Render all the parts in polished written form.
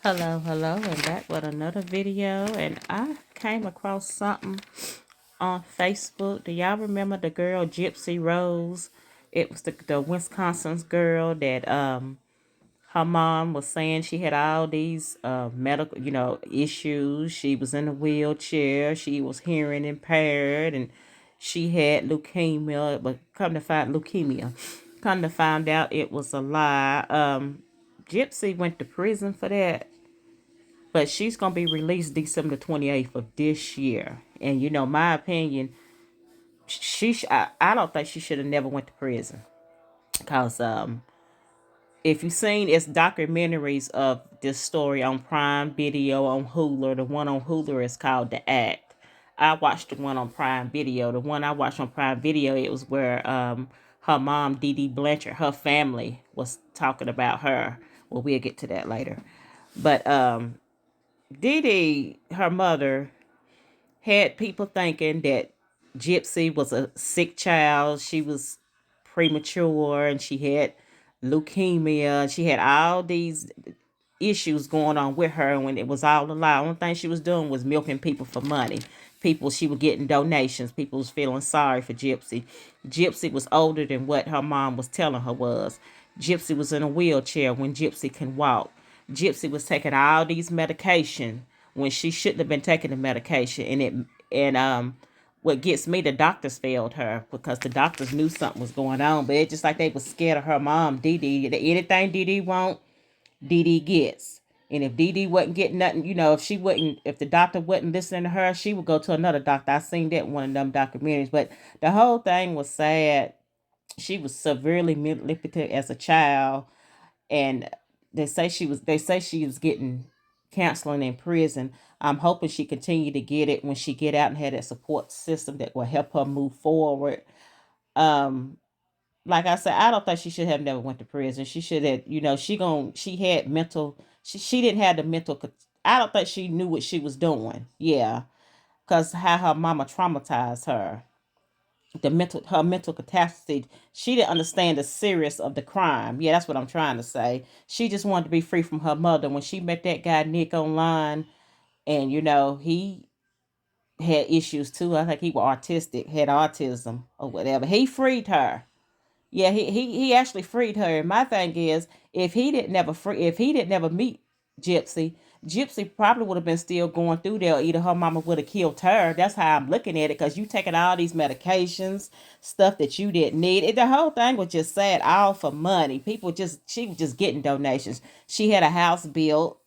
Hello, and back with another video. And I came across something on Facebook. Do y'all remember the girl Gypsy Rose? It was the Wisconsin's girl that her mom was saying she had all these medical, issues. She was in a wheelchair. She was hearing impaired, and she had leukemia. But come to find out, it was a lie. Gypsy went to prison for that, but she's gonna be released December 28th of this year. And my opinion, I don't think she should have never went to prison, cause if you've seen it's documentaries of this story on Prime Video on Hulu. The one on Hulu is called The Act. I watched the one on Prime Video. The one I watched on Prime Video, it was where her mom, Dee Dee Blanchard, her family was talking about her. Well, we'll get to that later. But Dee Dee, her mother, had people thinking that Gypsy was a sick child. She was premature and she had leukemia. She had all these issues going on with her when it was all a lie. Only thing she was doing was milking people for money. People, she was getting donations. People was feeling sorry for Gypsy. Gypsy was older than what her mom was telling her was. Gypsy was in a wheelchair when Gypsy can walk. Gypsy was taking all these medication when she shouldn't have been taking the medication. And what gets me, the doctors failed her because the doctors knew something was going on, but it's just like they was scared of her mom, Dee Dee. Anything Dee Dee want, Dee Dee gets. And if Dee Dee wasn't getting nothing, if the doctor wasn't listening to her, she would go to another doctor. I seen that in one of them documentaries. But the whole thing was sad. She was severely manipulated as a child, and they say she was getting counseling in prison. I'm hoping she continue to get it when she get out and have that support system that will help her move forward. Um, like I said, I don't think she should have never went to prison. She should have, she had mental. She didn't have the mental. I don't think she knew what she was doing. Yeah, because how her mama traumatized her, her mental catastrophe. She didn't understand the serious of the crime. Yeah, that's what I'm trying to say. She just wanted to be free from her mother. When she met that guy Nick online, and he had issues too. I think he was autistic, had autism or whatever. He freed her. Yeah, he actually freed her. And my thing is, if he didn't never meet Gypsy, Gypsy probably would have been still going through there. Either her mama would have killed her. That's how I'm looking at it. Because you taking all these medications, stuff that you didn't need. The whole thing was just sad, all for money. She was just getting donations. She had a house built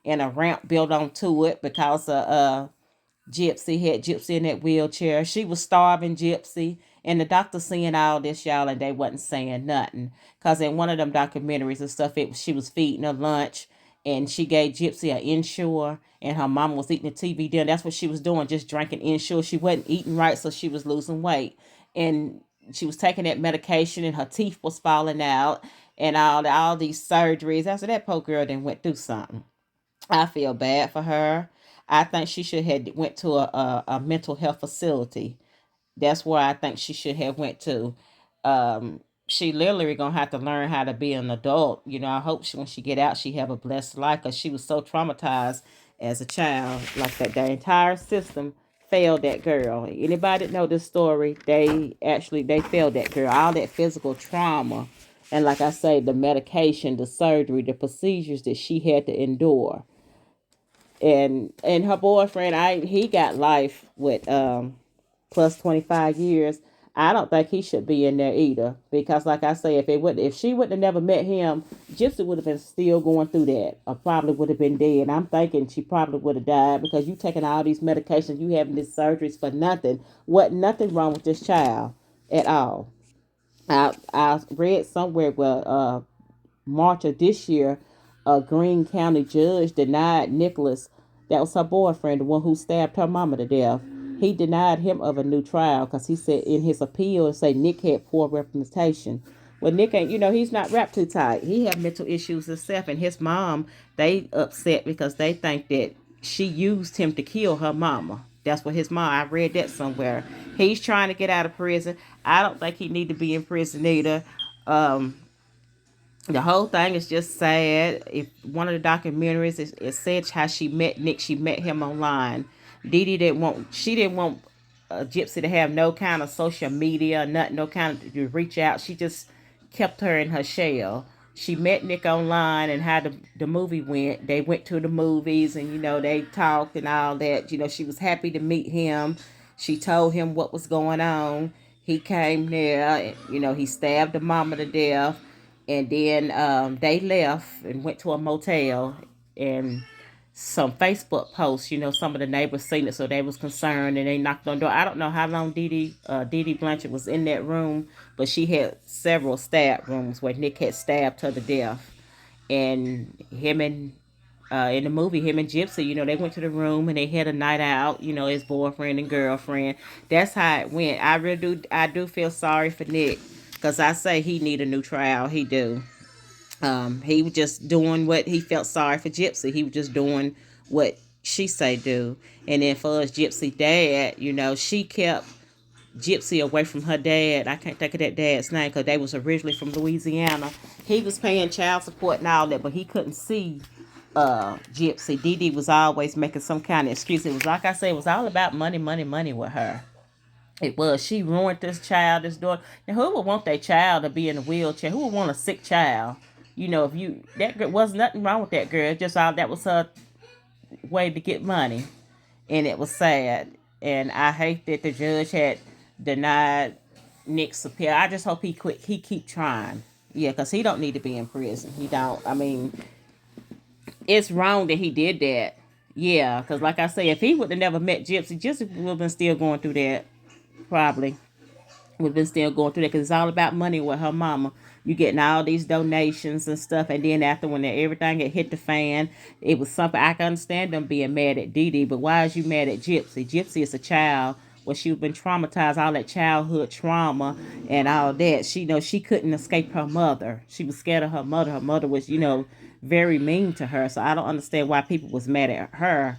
and a ramp built onto it because of Gypsy, had Gypsy in that wheelchair. She was starving Gypsy. And the doctor seeing all this, y'all, and they wasn't saying nothing. Because in one of them documentaries and stuff, she was feeding her lunch. And she gave Gypsy an Ensure. And her mama was eating the TV dinner. That's what she was doing, just drinking Ensure. She wasn't eating right, so she was losing weight. And she was taking that medication, and her teeth was falling out. And all these surgeries. After that, poor girl then went through something. I feel bad for her. I think she should have went to a mental health facility. That's where I think she should have went to. She literally gonna have to learn how to be an adult. I hope when she get out, she have a blessed life because she was so traumatized as a child. Like that, the entire system failed that girl. Anybody that know this story, they failed that girl. All that physical trauma, and like I say, the medication, the surgery, the procedures that she had to endure, and her boyfriend, he got life with plus 25 years. I don't think he should be in there either because, like I say, if she wouldn't have never met him, Gypsy would have been still going through that, or probably would have been dead. I'm thinking she probably would have died because you taking all these medications, you having these surgeries for nothing. What Nothing wrong with this child at all. I read somewhere where March of this year, a Greene County judge denied Nicholas, that was her boyfriend, the one who stabbed her mama to death. He denied him of a new trial because he said in his appeal, it say Nick had poor representation. Well, Nick ain't, he's not wrapped too tight. He have mental issues himself, and his mom, they upset because they think that she used him to kill her mama. That's what his mom. I read that somewhere. He's trying to get out of prison. I don't think he need to be in prison either. Um, The whole thing is just sad. If one of the documentaries, it said how she met Nick. She met him online. Dee Dee didn't want. She didn't want Gypsy to have no kind of social media, nothing, no kind of to reach out. She just kept her in her shell. She met Nick online, and how the movie went. They went to the movies, and they talked and all that. She was happy to meet him. She told him what was going on. He came there, and, he stabbed the mama to death, and then they left and went to a motel, and some Facebook posts, some of the neighbors seen it, so they was concerned, and they knocked on the door. I don't know how long Dee Dee Blanchard was in that room, but she had several stab rooms where Nick had stabbed her to death. And him and in the movie, him and Gypsy, they went to the room and they had a night out, his boyfriend and girlfriend. That's how it went. I do feel sorry for Nick, because I say he need a new trial. He do. He was just doing what he felt sorry for Gypsy. He was just doing what she say do. And then for us, Gypsy dad, she kept Gypsy away from her dad. I can't think of that dad's name because they was originally from Louisiana. He was paying child support and all that, but he couldn't see Gypsy. Dee Dee was always making some kind of excuse. It was like I said, it was all about money, money, money with her. It was. She ruined this child, this daughter. Now, who would want their child to be in a wheelchair? Who would want a sick child? If you that girl, was nothing wrong with that girl. It just all that was her way to get money, and it was sad. And I hate that the judge had denied Nick's appeal. I just hope he quit. He keep trying. Yeah, because he don't need to be in prison. He don't. I mean, it's wrong that he did that. Yeah, because like I say, if he would have never met Gypsy, Gypsy would have been still going through that. Probably would have been still going through that, because it's all about money with her mama. You getting all these donations and stuff, and then after when everything had hit the fan, it was something. I can understand them being mad at Dee Dee, but why is you mad at Gypsy? Gypsy is a child. Well, she's been traumatized, all that childhood trauma and all that. She couldn't escape her mother. She was scared of her mother. Her mother was, very mean to her. So I don't understand why people was mad at her,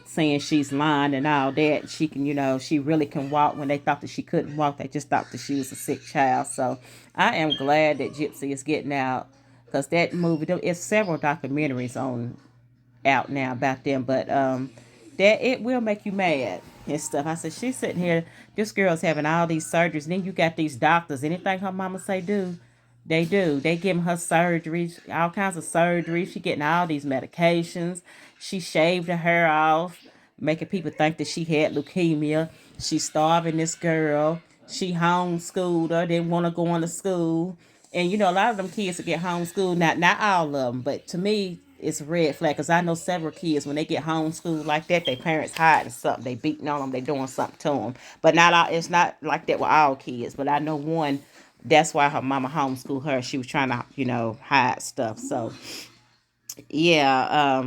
saying she's lying and all that. She can, she really can walk when they thought that she couldn't walk. They just thought that she was a sick child. So I am glad that Gypsy is getting out, because that movie, there's several documentaries on out now about them, but that it will make you mad and stuff. I said, she's sitting here, this girl's having all these surgeries, and then you got these doctors, anything her mama say do, they do. They giving her surgeries, all kinds of surgeries. She getting all these medications. She shaved her hair off, making people think that she had leukemia. She's starving this girl. She homeschooled her, didn't want to go on to school. And a lot of them kids that get homeschooled, not all of them, but to me, it's a red flag, because I know several kids, when they get homeschooled like that, their parents hiding something, they beating on them, they doing something to them. But not all. It's not like that with all kids. But I know one. That's why her mama homeschooled her. She was trying to, hide stuff. So yeah,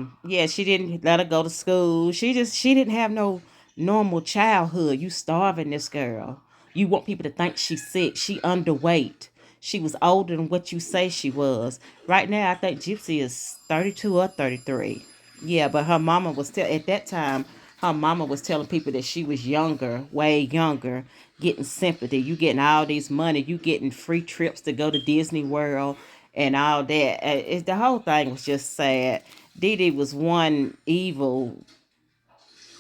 she didn't let her go to school. She didn't have no normal childhood. You starving this girl. You want people to think she's sick. She underweight. She was older than what you say she was. Right now, I think Gypsy is 32 or 33. Yeah, but her mama was at that time, her mama was telling people that she was younger, way younger, getting sympathy. You getting all these money. You getting free trips to go to Disney World and all that. The whole thing was just sad. Dee Dee was one evil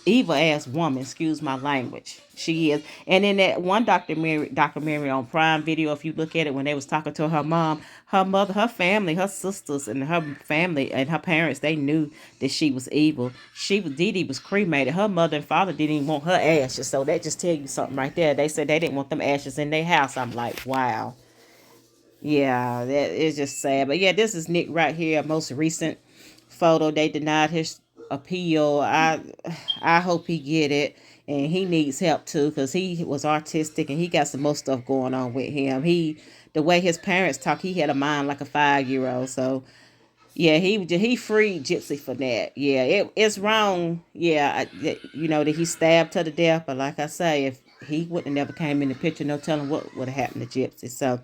ass woman, excuse my language. She is. And in that one documentary on Prime Video, if you look at it, when they was talking to her mom, her mother, her family, her sisters and her family and her parents, they knew that she was evil. Dee Dee was cremated. Her mother and father didn't even want her ashes. So that just tell you something right there. They said they didn't want them ashes in their house. I'm like, wow. Yeah, that is just sad. But yeah, this is Nick right here, most recent photo. They denied his appeal. I hope he get it, and he needs help too, because he was artistic and he got some more stuff going on with him. The way his parents talk, he had a mind like a 5-year old. So yeah, he freed Gypsy for that. Yeah, it's wrong. Yeah, that he stabbed her to death. But like I say, if he wouldn't have never came in the picture, no telling what would have happened to Gypsy. So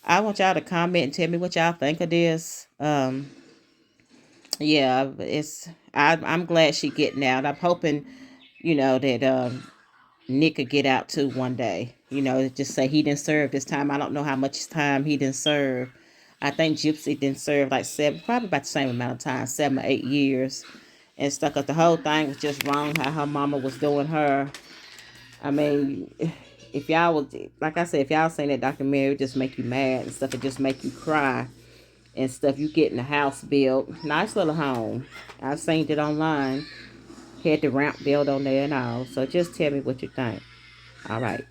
I want y'all to comment and tell me what y'all think of this. Yeah, I'm glad she getting out. I'm hoping, that Nick could get out too one day. Just say he didn't serve this time. I don't know how much time he didn't serve. I think Gypsy didn't serve like probably about the same amount of time, 7 or 8 years and stuff. Cause the whole thing was just wrong how her mama was doing her. I mean, if y'all was, like I said, if y'all seen that documentary, it just make you mad and stuff. It just make you cry and stuff. You getting the house built, nice little home. I seen it online. Had the ramp built on there and all. So just tell me what you think. All right.